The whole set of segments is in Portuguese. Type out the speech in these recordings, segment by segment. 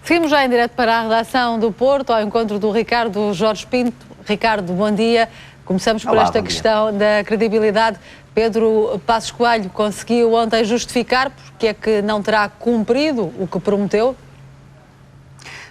Seguimos já em direto para a redação do Porto, ao encontro do Ricardo Jorge Pinto. Ricardo, bom dia. Começamos por esta questão da credibilidade. Pedro Passos Coelho conseguiu ontem justificar porque é que não terá cumprido o que prometeu?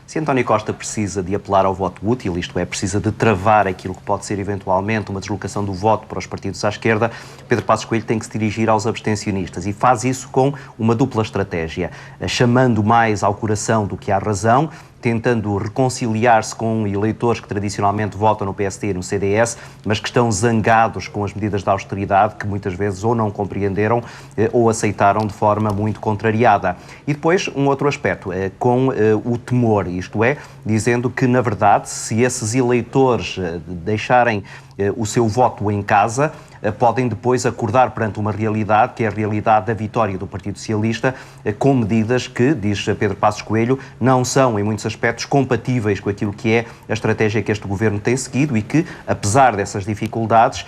Se António Costa precisa de apelar ao voto útil, isto é, precisa de travar aquilo que pode ser eventualmente uma deslocação do voto para os partidos à esquerda, Pedro Passos Coelho tem que se dirigir aos abstencionistas e faz isso com uma dupla estratégia, chamando mais ao coração do que à razão, tentando reconciliar-se com eleitores que tradicionalmente votam no PSD e no CDS, mas que estão zangados com as medidas de austeridade que muitas vezes ou não compreenderam ou aceitaram de forma muito contrariada. E depois um outro aspecto, com o temor, isto é, dizendo que, na verdade, se esses eleitores deixarem o seu voto em casa, podem depois acordar perante uma realidade, que é a realidade da vitória do Partido Socialista, com medidas que, diz Pedro Passos Coelho, não são, em muitos aspectos, compatíveis com aquilo que é a estratégia que este governo tem seguido e que, apesar dessas dificuldades,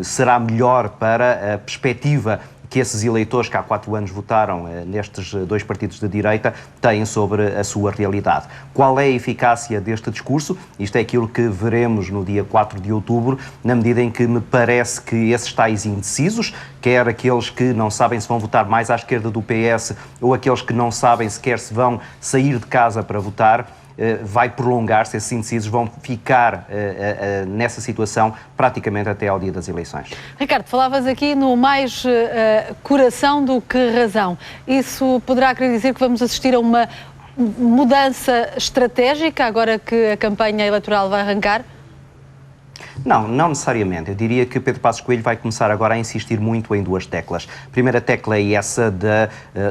será melhor para a perspectiva que esses eleitores que há 4 anos votaram nestes dois partidos de direita têm sobre a sua realidade. Qual é a eficácia deste discurso? Isto é aquilo que veremos no dia 4 de outubro, na medida em que me parece que esses tais indecisos, quer aqueles que não sabem se vão votar mais à esquerda do PS ou aqueles que não sabem sequer se vão sair de casa para votar, vai prolongar-se, esses indecisos vão ficar nessa situação praticamente até ao dia das eleições. Ricardo, falavas aqui no mais coração do que razão. Isso poderá querer dizer que vamos assistir a uma mudança estratégica agora que a campanha eleitoral vai arrancar? Não necessariamente. Eu diria que Pedro Passos Coelho vai começar agora a insistir muito em duas teclas. A primeira tecla é essa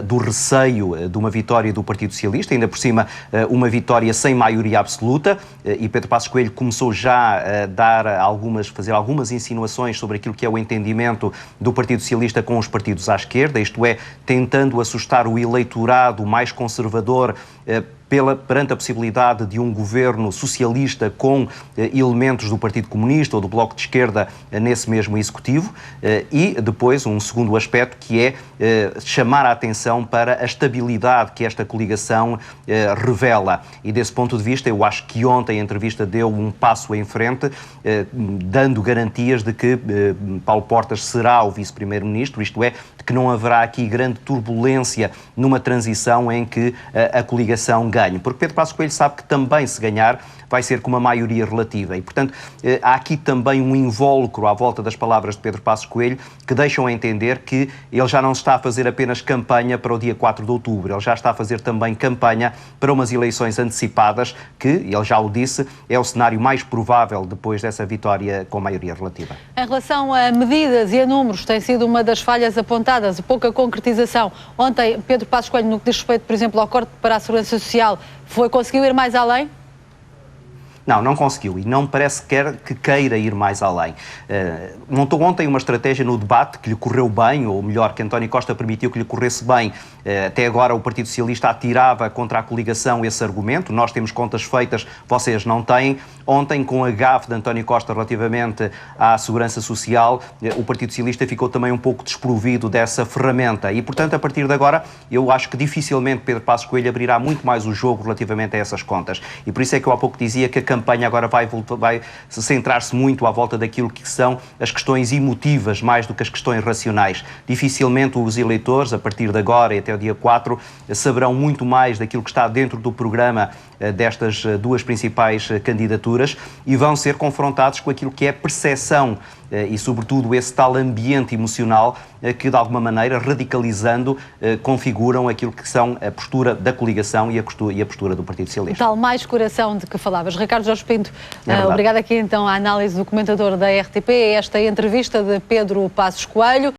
do receio de uma vitória do Partido Socialista, ainda por cima uma vitória sem maioria absoluta, e Pedro Passos Coelho começou já a fazer algumas insinuações sobre aquilo que é o entendimento do Partido Socialista com os partidos à esquerda, isto é, tentando assustar o eleitorado mais conservador perante a possibilidade de um governo socialista com elementos do Partido Comunista ou do Bloco de Esquerda nesse mesmo executivo, e depois um segundo aspecto que é chamar a atenção para a estabilidade que esta coligação revela. E desse ponto de vista, eu acho que ontem a entrevista deu um passo em frente, dando garantias de que Paulo Portas será o vice-primeiro-ministro, isto é, de que não haverá aqui grande turbulência numa transição em que a coligação ganhe. Porque Pedro Passos Coelho sabe que também, se ganhar, vai ser com uma maioria relativa. E, portanto, há aqui também um invólucro à volta das palavras de Pedro Passos Coelho que deixam a entender que ele já não está a fazer apenas campanha para o dia 4 de outubro, ele já está a fazer também campanha para umas eleições antecipadas que, ele já o disse, é o cenário mais provável depois dessa vitória com maioria relativa. Em relação a medidas e a números, tem sido uma das falhas apontadas, pouca concretização. Ontem, Pedro Passos Coelho, no que diz respeito, por exemplo, ao corte para a Segurança Social, conseguiu ir mais além? Não conseguiu e não parece que queira ir mais além. Montou ontem uma estratégia no debate que lhe correu bem, ou melhor, que António Costa permitiu que lhe corresse bem. Até agora o Partido Socialista atirava contra a coligação esse argumento. Nós temos contas feitas, vocês não têm. Ontem, com a gafe de António Costa relativamente à Segurança Social, o Partido Socialista ficou também um pouco desprovido dessa ferramenta. E, portanto, a partir de agora, eu acho que dificilmente Pedro Passos Coelho abrirá muito mais o jogo relativamente a essas contas. E por isso é que eu há pouco dizia que a campanha agora vai centrar-se muito à volta daquilo que são as questões emotivas, mais do que as questões racionais. Dificilmente os eleitores, a partir de agora e até o dia 4, saberão muito mais daquilo que está dentro do programa destas duas principais candidaturas e vão ser confrontados com aquilo que é a percepção e, sobretudo, esse tal ambiente emocional que, de alguma maneira, radicalizando, configuram aquilo que são a postura da coligação e a postura do Partido Socialista. Tal mais coração de que falavas. Ricardo Jorge Pinto, obrigado aqui então à análise do comentador da RTP, esta entrevista de Pedro Passos Coelho.